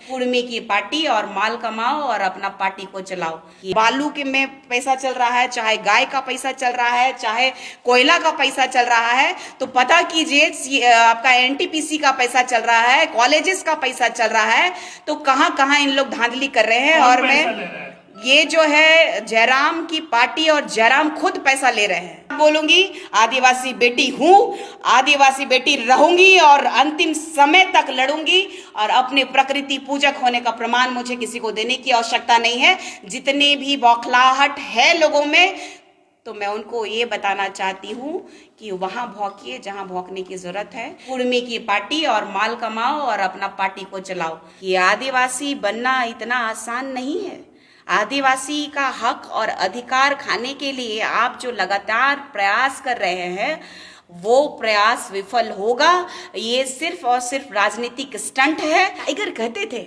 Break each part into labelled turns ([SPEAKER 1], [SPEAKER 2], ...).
[SPEAKER 1] कुर्मी की पार्टी और माल कमाओ और अपना पार्टी को चलाओ। बालू के में पैसा चल रहा है, चाहे गाय का पैसा चल रहा है, चाहे कोयला का पैसा चल रहा है, तो पता कीजिए आपका एनटीपीसी का पैसा चल रहा है, कॉलेजेस का पैसा चल रहा है, तो कहां कहां इन लोग धांधली कर रहे हैं। और मैं ये जो है जयराम की पार्टी और जयराम खुद पैसा ले रहे हैं। बोलूंगी आदिवासी बेटी हूं, आदिवासी बेटी रहूंगी और अंतिम समय तक लड़ूंगी और अपने प्रकृति पूजक होने का प्रमाण मुझे किसी को देने की आवश्यकता नहीं है। जितने भी बौखलाहट है लोगों में, तो मैं उनको ये बताना चाहती हूँ कि वहां भौंकिए जहां भौंकने की जरूरत है। कुर्मी की पार्टी और माल कमाओ और अपना पार्टी को चलाओ। ये आदिवासी बनना इतना आसान नहीं है। आदिवासी का हक और अधिकार खाने के लिए आप जो लगातार प्रयास कर रहे हैं, वो प्रयास विफल होगा। ये सिर्फ और सिर्फ राजनीतिक स्टंट है। अगर कहते थे,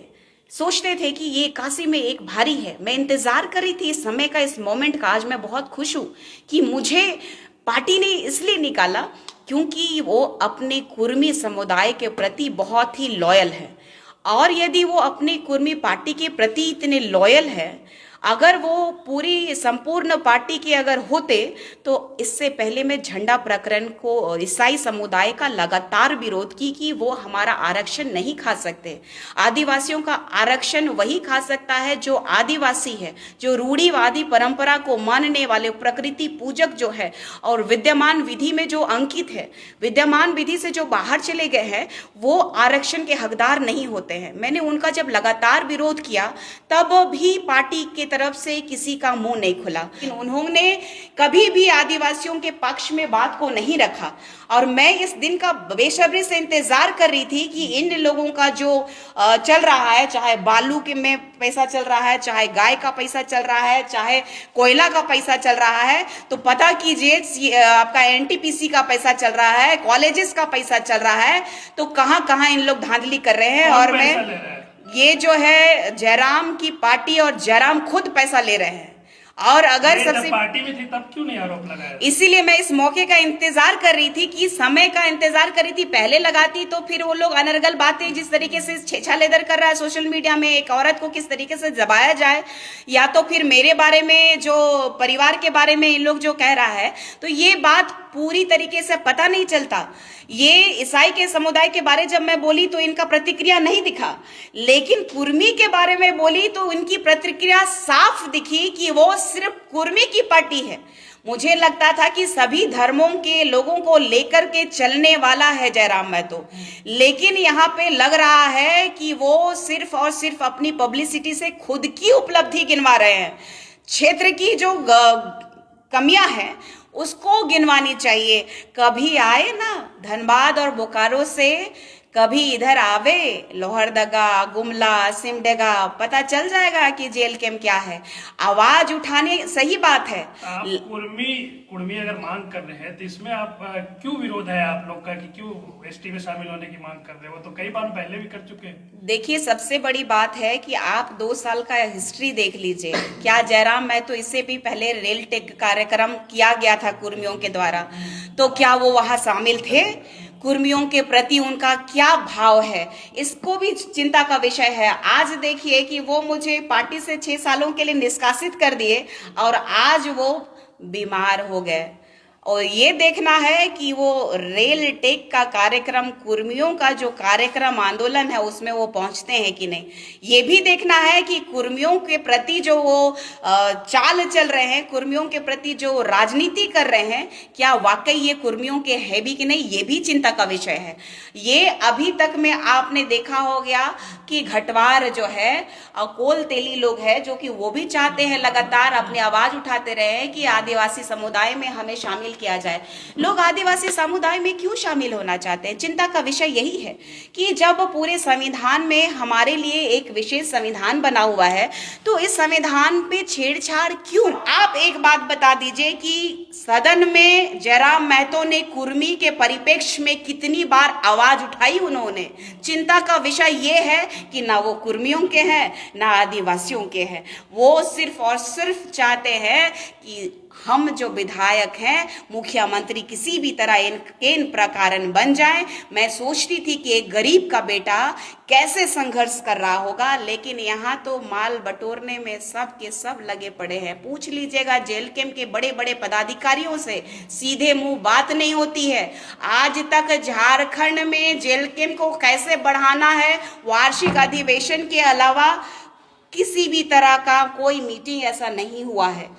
[SPEAKER 1] सोचते थे कि ये काशी में एक भारी है, मैं इंतजार कर रही थी इस समय का, इस मोमेंट का। आज मैं बहुत खुश हूं कि मुझे पार्टी ने इसलिए निकाला क्योंकि वो अपने कुर्मी समुदाय के प्रति बहुत ही लॉयल है। और यदि वो अपनी कुर्मी पार्टी के प्रति इतने लॉयल है, अगर वो पूरी संपूर्ण पार्टी के अगर होते, तो इससे पहले मैं झंडा प्रकरण को ईसाई समुदाय का लगातार विरोध की कि वो हमारा आरक्षण नहीं खा सकते। आदिवासियों का आरक्षण वही खा सकता है जो आदिवासी है, जो रूढ़िवादी परंपरा को मानने वाले प्रकृति पूजक जो है और विद्यमान विधि में जो अंकित है, विद्यमान विधि से जो बाहर चले गए हैं, वो आरक्षण के हकदार नहीं होते हैं। मैंने उनका जब लगातार विरोध किया, तब भी पार्टी के तरफ से किसी का मुंह नहीं खुला। उन्होंने कभी भी आदिवासियों के पक्ष में बात को नहीं रखा और मैं इस दिन का बेसब्री से इंतजार कर रही थी कि इन लोगों का जो चल रहा है, चाहे बालू के में पैसा चल रहा है, चाहे गाय का पैसा चल रहा है, चाहे कोयला का पैसा चल रहा है, तो पता कीजिए आपका एनटीपीसी का पैसा चल रहा है, कॉलेजेस का पैसा चल रहा है, तो कहां कहां इन लोग धांधली कर रहे हैं। और मैं ये जो है जयराम की पार्टी और जयराम खुद पैसा ले रहे हैं। और अगर सबसे
[SPEAKER 2] पार्टी में थी तब क्यों नहीं आरोप लगाया?
[SPEAKER 1] इसीलिए मैं इस मौके का इंतजार कर रही थी, कि समय का इंतजार कर रही थी। पहले लगाती तो फिर वो लोग अनर्गल बातें, जिस तरीके से छेछा लेदर कर रहा है सोशल मीडिया में, एक औरत को किस तरीके से दबाया जाए, या तो फिर मेरे बारे में, जो परिवार के बारे में इन लोग जो कह रहा है, तो ये बात पूरी तरीके से पता नहीं चलता। ये ईसाई के समुदाय के बारे जब मैं बोली तो इनका प्रतिक्रिया नहीं दिखा, लेकिन कुर्मी के बारे में बोली तो इनकी प्रतिक्रिया साफ दिखी कि वो सिर्फ कुर्मी की पार्टी है। मुझे लगता था कि सभी धर्मों के लोगों को लेकर के चलने वाला है जयराम महतो, लेकिन यहाँ पे लग रहा है कि वो सिर्फ और सिर्फ अपनी पब्लिसिटी से खुद की उपलब्धि गिनवा रहे हैं। क्षेत्र की जो कमियां हैं उसको गिनवानी चाहिए। कभी आए ना धनबाद और बोकारो से, कभी इधर आवे लोहरदगा, गुमला, सिमडेगा, पता चल जाएगा कि जेल कैंप क्या है। आवाज उठाने, सही बात है।
[SPEAKER 2] कुर्मी अगर मांग कर रहे हैं तो इसमें आप क्यों विरोध है आप लोग का कि क्यों एसटी में शामिल होने की मांग कर रहे हो? तो कई बार पहले भी कर चुके हैं। देखिए,
[SPEAKER 1] सबसे बड़ी बात है कि आप 2 साल का हिस्ट्री देख लीजिए। क्या जयराम महतो इससे भी पहले रेल टेक कार्यक्रम किया गया था कुर्मियों के द्वारा, तो क्या वो वहां शामिल थे? कुर्मियों के प्रति उनका क्या भाव है, इसको भी चिंता का विषय है। आज देखिए कि वो मुझे पार्टी से 6 सालों के लिए निष्कासित कर दिए और आज वो बीमार हो गए। और ये देखना है कि वो रेल टेक का कार्यक्रम, कुर्मियों का जो कार्यक्रम आंदोलन है, उसमें वो पहुंचते हैं कि नहीं। ये भी देखना है कि कुर्मियों के प्रति जो वो चाल चल रहे हैं, कुर्मियों के प्रति जो राजनीति कर रहे हैं, क्या वाकई ये कुर्मियों के है भी कि नहीं, ये भी चिंता का विषय है। ये अभी तक में आपने देखा हो गया कि घटवार जो है और कोल तेली लोग हैं, जो कि वो भी चाहते हैं, लगातार अपनी आवाज उठाते रहे हैं कि आदिवासी समुदाय में हमें शामिल किया जाए। लोग आदिवासी समुदाय में क्यों शामिल होना चाहते हैं? चिंता का विषय यही है कि जब पूरे संविधान में हमारे लिए एक विशेष संविधान बना हुआ है, तो इस संविधान पे छेड़छाड़ क्यों? आप एक बात बता दीजिए कि सदन में जयराम महतो ने कुर्मी के परिप्रेक्ष्य में कितनी बार आवाज उठाई उन्होंने? चिंता का विषय ये है कि ना वो कुर्मियों के हैं ना आदिवासियों के हैं। वो सिर्फ और सिर्फ चाहते हैं कि हम जो विधायक हैं, मुख्यमंत्री किसी भी तरह इन प्रकारन बन जाएं। मैं सोचती थी कि एक गरीब का बेटा कैसे संघर्ष कर रहा होगा, लेकिन यहाँ तो माल बटोरने में सब के सब लगे पड़े हैं। पूछ लीजिएगा जेल कैंप के बड़े बड़े पदाधिकारियों से, सीधे मुंह बात नहीं होती है। आज तक झारखंड में जेल कैंप को कैसे बढ़ाना है, वार्षिक अधिवेशन के अलावा किसी भी तरह का कोई मीटिंग ऐसा नहीं हुआ है।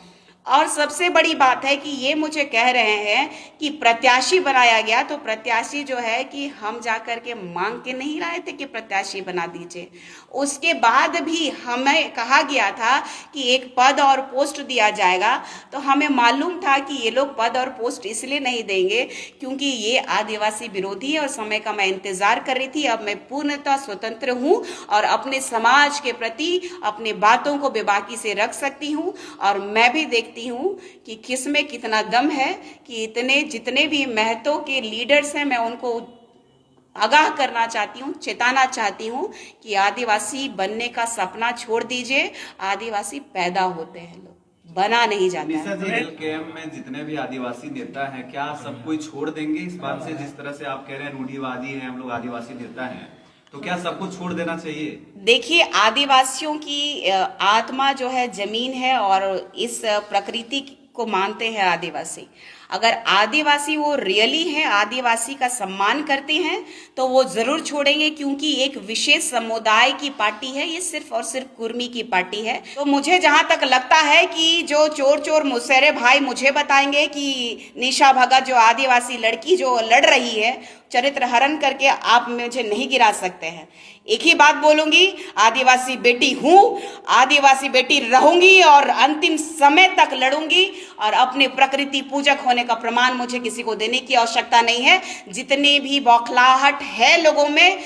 [SPEAKER 1] और सबसे बड़ी बात है कि ये मुझे कह रहे हैं कि प्रत्याशी बनाया गया, तो प्रत्याशी जो है कि हम जाकर के मांग के नहीं लाए थे कि प्रत्याशी बना दीजिए। उसके बाद भी हमें कहा गया था कि एक पद और पोस्ट दिया जाएगा, तो हमें मालूम था कि ये लोग पद और पोस्ट इसलिए नहीं देंगे क्योंकि ये आदिवासी विरोधी है और समय का मैं इंतजार कर रही थी। अब मैं पूर्णतः स्वतंत्र हूँ और अपने समाज के प्रति अपने बातों को बेबाकी से रख सकती हूँ। और मैं भी देखती हूँ कि किस में कितना दम है कि जितने भी महतो के लीडर्स हैं, मैं उनको आगाह करना चाहती हूँ, चेताना चाहती हूँ कि आदिवासी बनने का सपना छोड़ दीजिए। आदिवासी पैदा होते हैं, लोग बना नहीं जाते हैं।
[SPEAKER 3] जेल कैंप में जितने भी आदिवासी नेता हैं, क्या सब कोई छोड़ देंगे इस बात से? जिस तरह से आप कह रहे हैं रूढ़िवादी हैं हम लोग, आदिवासी नेता हैं, तो क्या सब कुछ छोड़ देना चाहिए? देखिए,
[SPEAKER 1] आदिवासियों की आत्मा जो है जमीन है और इस प्रकृति को मानते हैं आदिवासी। अगर आदिवासी वो रियली है, आदिवासी का सम्मान करते हैं, तो वो जरूर छोड़ेंगे, क्योंकि एक विशेष समुदाय की पार्टी है, ये सिर्फ और सिर्फ कुर्मी की पार्टी है। तो मुझे जहां तक लगता है कि जो चोर चोर मुसेरे भाई मुझे बताएंगे कि निशा भगत जो आदिवासी लड़की जो लड़ रही है, चरित्र हरण करके आप मुझे नहीं गिरा सकते हैं। एक ही बात बोलूंगी, आदिवासी बेटी हूं, आदिवासी बेटी रहूंगी और अंतिम समय तक लड़ूंगी। और अपने प्रकृति पूजक होने का प्रमाण मुझे किसी को देने की आवश्यकता नहीं है। जितने भी बौखलाहट है लोगों में,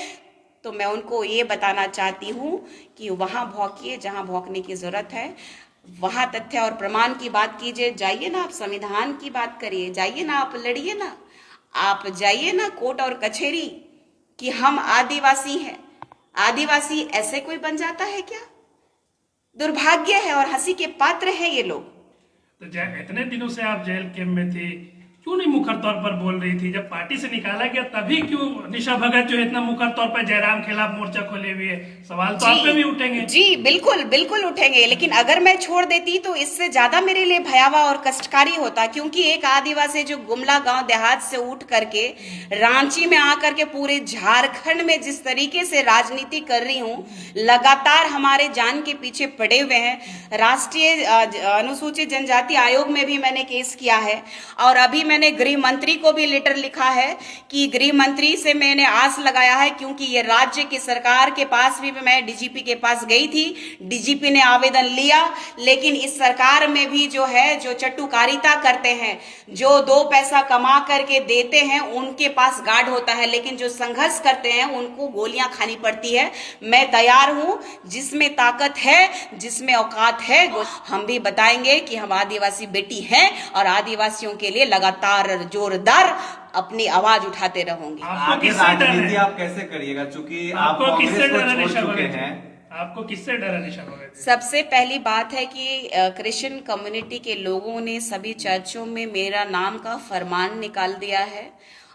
[SPEAKER 1] तो मैं उनको ये बताना चाहती हूँ कि वहां भौंकिए जहां भौंकने की जरूरत है, वहां तथ्य और प्रमाण की बात कीजिए। जाइए ना आप संविधान की बात करिए, जाइए ना आप लड़िए ना, आप जाइए ना कोर्ट और कचहरी कि हम आदिवासी हैं। आदिवासी ऐसे कोई बन जाता है क्या? दुर्भाग्य है और हंसी के पात्र हैं ये लोग।
[SPEAKER 2] तो इतने दिनों से आप जेल कैंप में थी, क्यों नहीं मुखर तौर पर बोल रही थी? जब पार्टी से निकाला गया तभी क्यों निशा भगत जो इतना मुखर तौर पर जयराम खिलाफ मोर्चा खोले हुए? सवाल तो आप पे भी उठेंगे।
[SPEAKER 1] जी बिल्कुल बिल्कुल उठेंगे, लेकिन अगर मैं छोड़ देती तो इससे ज्यादा मेरे लिए भयावह और कष्टकारी होता। क्योंकि एक आदिवासी जो गुमला गांव देहात से उठ करके रांची में आकर के पूरे झारखंड में जिस तरीके से राजनीति कर रही हूँ, लगातार हमारे जान के पीछे पड़े हुए हैं। राष्ट्रीय अनुसूचित जनजाति आयोग में भी मैंने केस किया है और अभी मैंने गृह मंत्री को भी लेटर लिखा है कि गृह मंत्री से मैंने आस लगाया है, क्योंकि ये राज्य की सरकार के पास भी मैं डीजीपी के पास गई थी, डीजीपी ने आवेदन लिया, लेकिन इस सरकार में भी जो है जो चटुकारिता करते हैं, जो दो पैसा कमा करके देते हैं, उनके पास गार्ड होता है, लेकिन जो संघर्ष करते हैं उनको गोलियां खानी पड़ती है। मैं तैयार हूं, जिसमें ताकत है, जिसमें औकात है, हम भी बताएंगे कि हम आदिवासी बेटी हैं और आदिवासियों के लिए लगातार जोरदार अपनी आवाज उठाते रहेंगे।
[SPEAKER 3] आगे राजनीति आप कैसे करिएगा, चूंकि आप कांग्रेस को छोड़ चुके हैं?
[SPEAKER 2] आपको किससे डर है निशा भगत?
[SPEAKER 1] सबसे पहली बात है कि क्रिश्चियन कम्युनिटी के लोगों ने सभी चर्चों में मेरा नाम का फरमान निकाल दिया है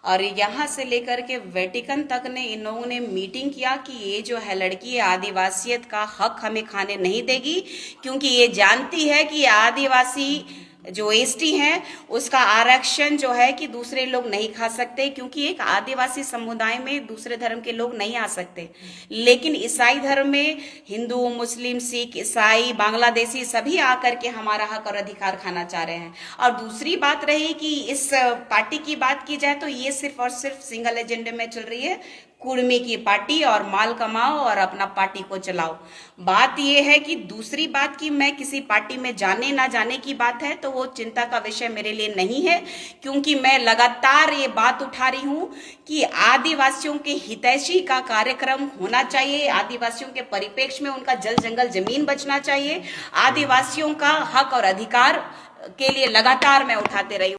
[SPEAKER 1] और यहाँ से लेकर के वेटिकन तक ने इन लोगों ने मीटिंग किया कि ये जो है लड़की आदिवासियत का हक हमें खाने नहीं देगी, क्योंकि ये जानती है कि आदिवासी जो एसटी हैं उसका आरक्षण जो है कि दूसरे लोग नहीं खा सकते, क्योंकि एक आदिवासी समुदाय में दूसरे धर्म के लोग नहीं आ सकते। लेकिन ईसाई धर्म में हिंदू, मुस्लिम, सिख, ईसाई, बांग्लादेशी सभी आकर के हमारा हक और अधिकार खाना चाह रहे हैं। और दूसरी बात रही कि इस पार्टी की बात की जाए तो ये सिर्फ और सिर्फ सिंगल एजेंडे में चल रही है, कुर्मी की पार्टी, और माल कमाओ और अपना पार्टी को चलाओ। बात यह है कि दूसरी बात की मैं किसी पार्टी में जाने ना जाने की बात है तो वो चिंता का विषय मेरे लिए नहीं है, क्योंकि मैं लगातार ये बात उठा रही हूं कि आदिवासियों के हितैषी का कार्यक्रम होना चाहिए, आदिवासियों के परिप्रेक्ष्य में उनका जल जंगल जमीन बचना चाहिए, आदिवासियों का हक और अधिकार के लिए लगातार मैं उठाते रही हूं।